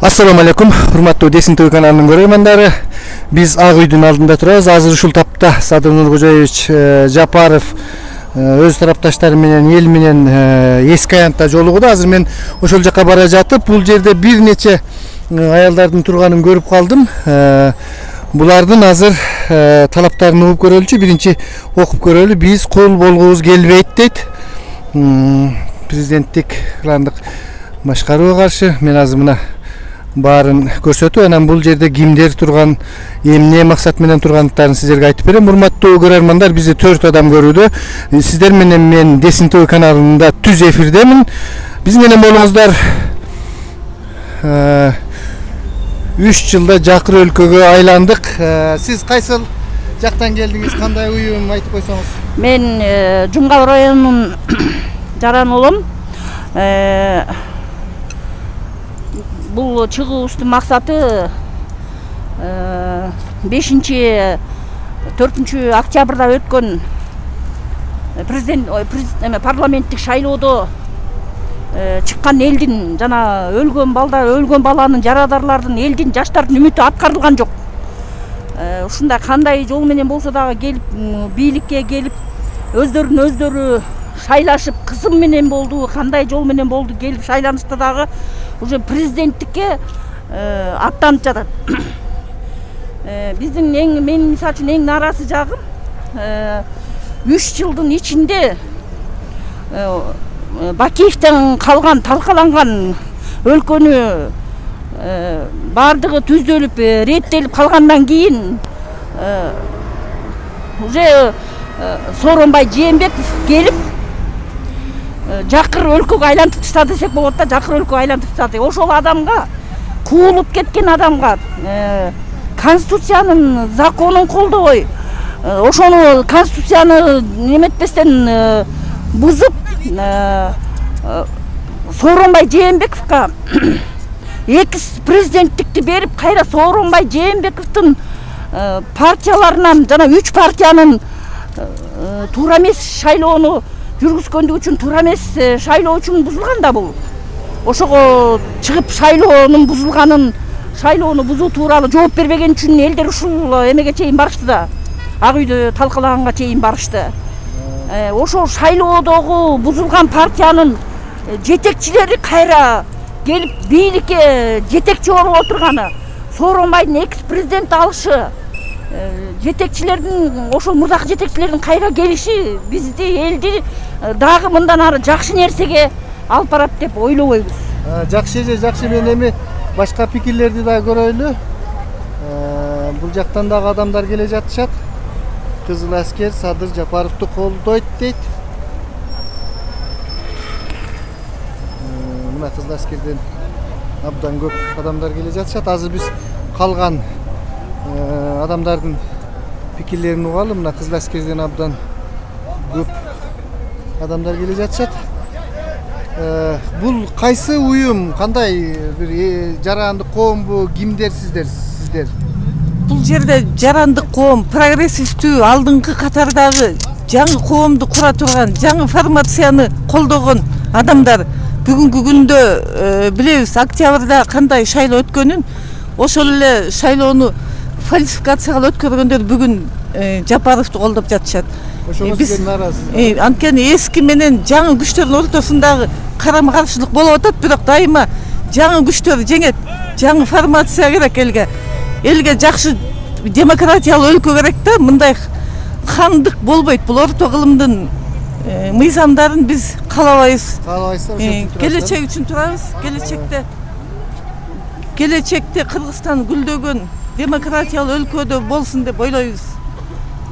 Assalamu alaikum, hurmаттуу Десин ТВ каналынын көрөрмандары. Биз Ак үйдүн алдында турабыз. Азыр ушул тапта Садыр Нуркожоевич Жапаров өз тарапташтары менен, эл менен эски аянтта жолугуда. Азыр мен ошол жака бара жатып, бул жерде бир нече аялдардын турганын көрүп калдым. Булардын азыр талаптарын угуп көрөлүчү, биринчи окуп көрөлү. Биз кул болгубуз келбейт дейт. Президенттик кландык башкарууга каршы мен азыр мына барын көрсөтүп, анан бул жерде кимдер турган, эмне максат менен тургандыктарын сиздерге айтып берем. Урматтуу көрөрмандар, бизди 4 адам көрүүдө. Сиздер менен мен Десин ТВ каналында түз эфирдемин. Биз менен болуңуздар. 3 жылда Жакыр өлкөгө айландык. Сиз кайсыл жактан келдиңиз? Кандай уюм айтып койсоңуз? Мен Жумгал районунун Жаран улум. Бұл чыгуубуздун максаты 5-4 октябрда өткөн парламенттик шайлоодо чыккан элдин жана өлгөн баланын, жарадарлардын, элдин, жаштардын үмүтү аткарылган жок. Ушундай кандай жол менен болсо дагы келип, бийликке келип, өздөрү шайлашып, кысым менен болду, кандай жол менен болду, келип шайланышта дагы уже президенттикке аттанып жатат. Биздин мен мисалы үчүн эң нааразы жагым 3 жылдын ичинде Бакиевден калган, талкаланган өлкөнү бардыгы түздөлүп, реттелип калгандан кийин уже Сооронбай Жээнбеков келип Жакыр өлкөгө айлантып таштады десек болот да, Жакыр өлкөгө айлантып таштады. Ошол адамга, куулуп кеткен адамга конституциянын, законун колдобой, ошону конституцияны неметпестен бузуп, Сооронбай Жээнбековго экс президенттикти берип, кайра Сооронбай Жээнбековдун партияларынан жана 3 партиянын туура эмес шайлоону жүргүзгөндүгү үчүн, туура эмес шайлоо үчүн бузулган да бул. Ошого чыгып шайлоонун бузулганын, шайлоону бузуу тууралуу жооп бербеген үчүн элдер ушул эмеге чейин барышты да. Ак үйдө талкалаганга чейин барышты. Ошол шайлоодогу бузулган партиянын жетекчилери кайра келип бийликке жетекчи болуп отурганы, Сооронбайдын экс президент алышы, жетекчилердин, ошол мурдакы жетекчилердин кайра келиши бизди, элди дагы мындан ары жакшы нерсеге алып барат деп ойлобойбуз. Жакшы, мен эми башка пикирлерди да көрөлү. Бул жактан дагы адамдар келе жатышат. Кызыл аскер Садыр Жапаровду колдойт дейт. Мына кызыл аскерден абдан көп адамдар келе жатышат. Азыр биз калган адамдардын пикирлерин угалы. Мына кызыл аскерден абдан көп адамдар келе жатышат. Бул кайсы уюм, кандай бир жарандык коомбу, кимдер сиздер? Бул жерде жарандык коом, прогрессивдүү, алдыңкы катардагы жаңы коомду кура турган, жаңы формацияны колдогон адамдар. Бүгүнкү күндө билебиз, октябрда кандай шайлоо өткөнүн, ошол эле шайлоону фальсификацияга өткөргөндөр бүгүн Жапаровду колдоп жатышат. Биз анткени эски менен жаңы күчтөрдүн ортосундагы карама-каршылык болуп атат, бирок дайыма жаңы күчтөр жеңет, жаңы формация керек элге. Элге жакшы демократиялуу өлкө керек да, мындай хандык болбойт. Бул орто кылымдын мыйзамдарын биз каалабайбыз. Келечек үчүн турабыз. Келечекте Кыргызстан гүлдөгөн демократиялуу өлкөдө болсун деп ойлойбуз.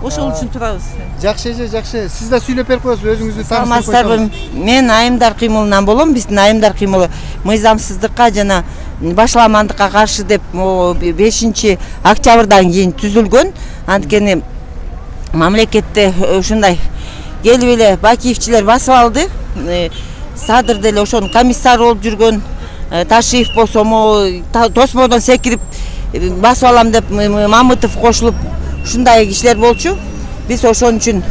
Ошол үчүн турабыз. Жакшы. Сиз да сүйлөп берип коесуз, өзүңүздү тааныштырып койсоңуз. Мен Айымдар кыймылынан болом. Биздин Айымдар кыймылы мыйзамсыздыкка жана башаламандыкка каршы деп 5 октябрдан кийин түзүлгөн. Анткени мамлекетте ушундай келип эле Бакиевчилер басып алды. Садыр деле ошонун комиссары болуп жүргөн, Ташиев болсо тосмодон секирип басып алам деп Мамытов кошулуп ушундай кишилер болчу. Биз ошон үчүн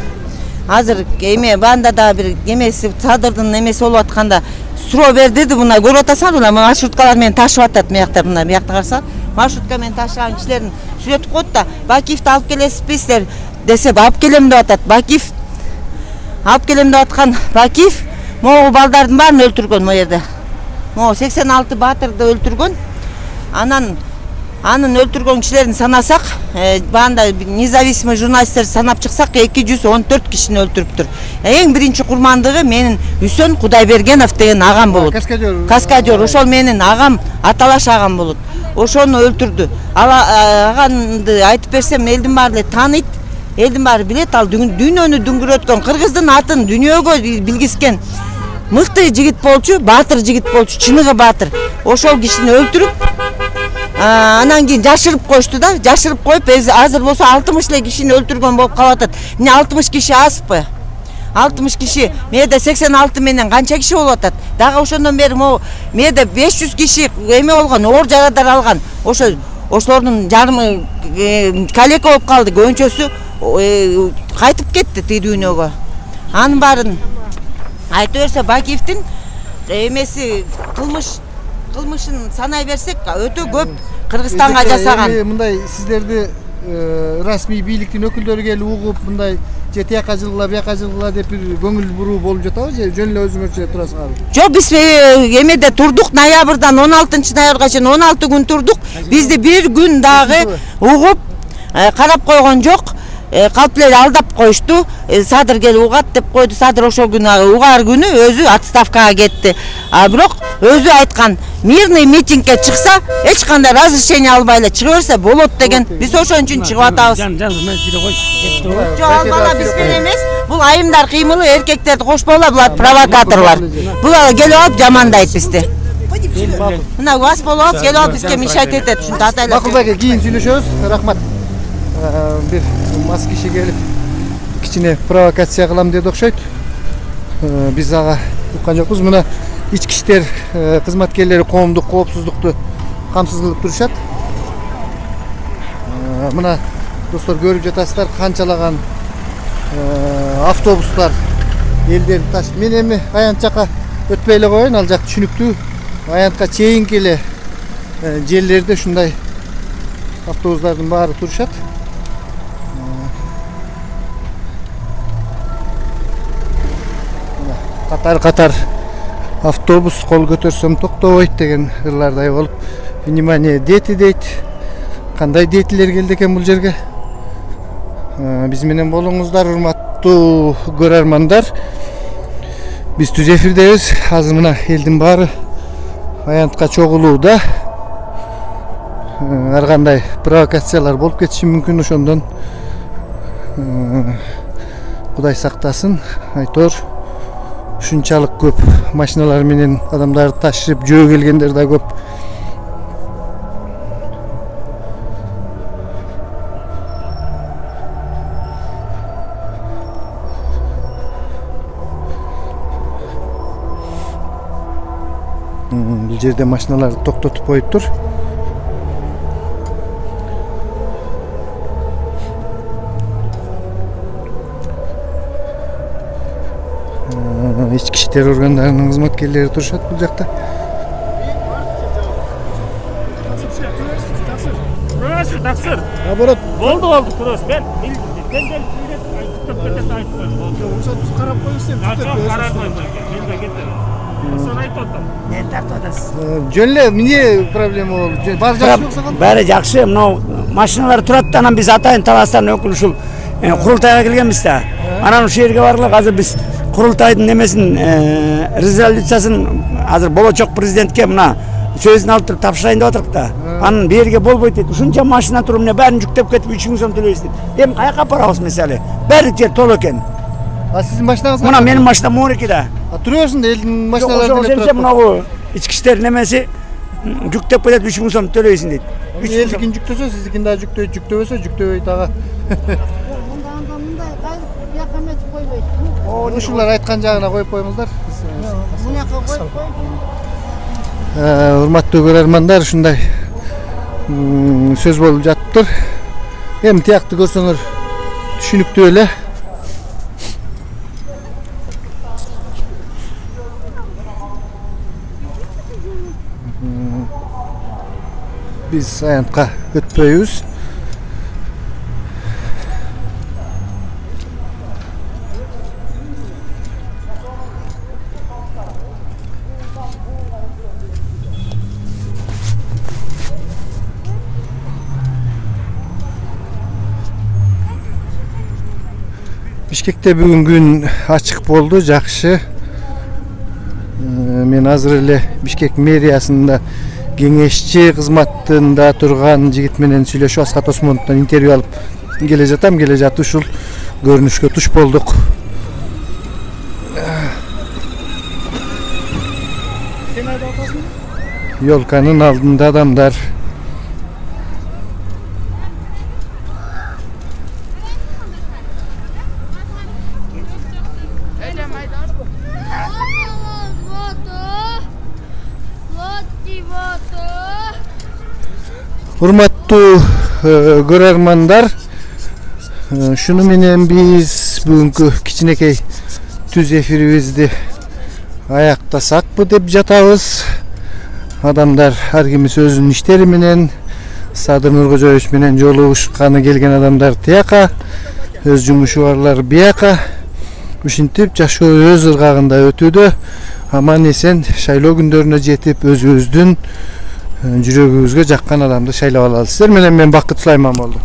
азыр эме банда да бир эмеси садырдын эмеси болуп атканда суроо бер деди, мына көрүп атасыңар, мына маршруткалар менен ташып атат мыякта, мына биякта карасаңар маршрутка менен ташыган кишилерин сүрөтүп коет да, Бакиевди алып келесизби силер десе, алып келем деп атат. Бакиев алып келем деп аткан Бакиев могу балдардын баарын өлтүргөн могу жерде. Могу 86 баатырды өлтүргөн. Анын өлтүргөн кишилерин санасак, баанда независимый журналисттер санап чыксак 214 кишини өлтүрүптүр. Эң биринчи курмандыгы менин Үсөн Кудайбергенов деген агам болот. Каскадер. Ошол менин агам, аталаш агам болот. Ошону өлтүрдү. Аганды айтып берсем, элдин баары эле тааныйт, элдин баары билет. Ал дүйнөнү дүңгүрөткөн, кыргыздын атын дүйнөгө билгискен мыкты жигит болчу, баатыр жигит болчу, чыныгы баатыр. Ошол кишини өлтүрүп, анан кийин жашырып коюшту да, жашырып коюп, азыр болсо 60 эле кишини өлтүргөн болуп калып атат. Эмне 60 киши азбы? 60 киши, мээде 86 менен канча киши болуп атат? Дагы ошондон бери могу мээде 500 киши эме болгон, оор жарадар алган. Ошолордун жарымы калека болуп калды, көбүнчөсү кайтып кетти тиги дүйнөгө. Анын баарын айта берсе, Бакиевдин эмеси кылмышын санай берсек өтө көп Кыргызстанга жасаган. Мындай сиздерди расмий бийликтин өкүлдөрү келип угуп, мындай же тияка жылгыла, бияка жылгыла деп бир көңүл буруу болуп жатабы же жөн эле өзүңөрчө турасыңарбы? Жок, биз эмеде турдук, ноябрдан 16 ноябрга чейин 16 күн турдук. Бизди бир күн дагы угуп карап койгон жок. Калп эле алдап коюшту. Садыр келип угат деп койду. Садыр ошол күнү угаар күнү өзү отставкага кетти. А бирок өзү айткан, мирный митингге чыкса, эч кандай разрешение албай эле чыга берсе болот деген. Биз ошон үчүн чыгып атабыз. Жок, ал бала биз менен эмес. Бул айымдар кыймылы, эркектерди кошпойло, булар провокаторлор. Булар келип алып жамандайт бизди. Мына вас болуп алып, келип алып бизге мешать этет. Ушунда атайлар. Макулбек, кийин сүйлөшөбүз. Рахмат. Бир мас киши келип кичине провокация кылам деди окшойт. Биз ага уккан жокпуз. Мына ички иштер кызматкерлери коомдук коопсуздукту камсыз кылып турушат. Мына достор көрүп жатасыздар, канчалаган автобустар элдерди ташып. Мен эми аянт жака өтпөй эле коеюн, ал жак түшүнүктүү. Аянтка чейинки эле жерлерде ушундай автобустардын баары турушат. Катар автобус кол көтөрсөм токтобойт деген ырлардай болуп, внимание дети дейт. Кандай детилер келди экен бул жерге? Биз менен болуңуздар, урматтуу көрөрмандар. Биз түз эфирдебиз. Азыр мына элдин баары аянтка чогулууда. Ар кандай провокациялар болуп кетиши мүмкүн, ошондон Кудай сактасын. Айтор ушунчалык көп машиналар менен адамдарды ташып жөө келгендер да көп. Бул жерде машиналарды токтотуп коюптур. Ички иштер органдарынын кызматкерлери турушат бул жакта. Таксыр. Наоборот. Болду турус. Мен карап коюңуз. карап коюңуз. Мен кетем. Сон айтып атам. Мен тартып атасыз. Жөн эле, эмне проблема болду? Баары жакшы болсо кандай? Баары жакшы. Мына машиналар турат да, анан биз атайын таластардын өкүлү ушул курултайга келгенбиз да. Анан ушул жерге бардык. Азыр биз курултайдын немесин резолюциясын азыр болочок президентке мына сөзүн алып туруп тапшырайын деп атырык да. Анын берге болбойт дейт. Ушунча машина туруп эмне баарын жүктөп кетип 3000 сом төлөйбүз дейт. Эми каяка барабыз мисалы? Баары жер толо экен. А сиздин машинаңыз? Мына менин машинам 12 да. Туруп берсин да, элдин машиналары деле турат. Мына ички иштер немеси жүктөп кетет 3000 сом төлөйсүң дейт. Элдикин жүктөсө, сиздикин дагы жүктөйт, жүктөбөсө жүктөбөйт ага. Ушулар айткан жагына коюп коюңуздар. Урматтуу көрөрмандар, ушундай сөз болуп жатыптыр. Эми тиякты көрсөңөр түшүнүктүү эле. Biz ayantka ötpöйбүз. Bişkekte bugün gün açık boldu, jakşı. Men azыр эле Бишкек мэриясында кеңешчи кызматында турган жигит менен сүйлөшүп, Асхат Осмоновдон интервью алып келе жатам. Келе жатып ушул көрүнүшкө туш болдук. Yolkanın алдында адамдар. Урматтуу көрөрмандар, шуну менен биз бүгүнкү кичинекей түз эфирибизди аяктасакпы деп жатабыз. Адамдар ар кимиси өзүнүн иштери менен, Садыр Нуркожоевич менен жолугушканы келген адамдар тияка, өз жумушу барлар бияка. Ушинтип жашоо өз ыргагында өтүүдө, аман эсен шайлоо күндөрүнө жетип, өзүбүздүн жүрөгүбүзгө жаккан адамды шайлап алалы. Сиздер менен мен Бакыт Сулайман болдум.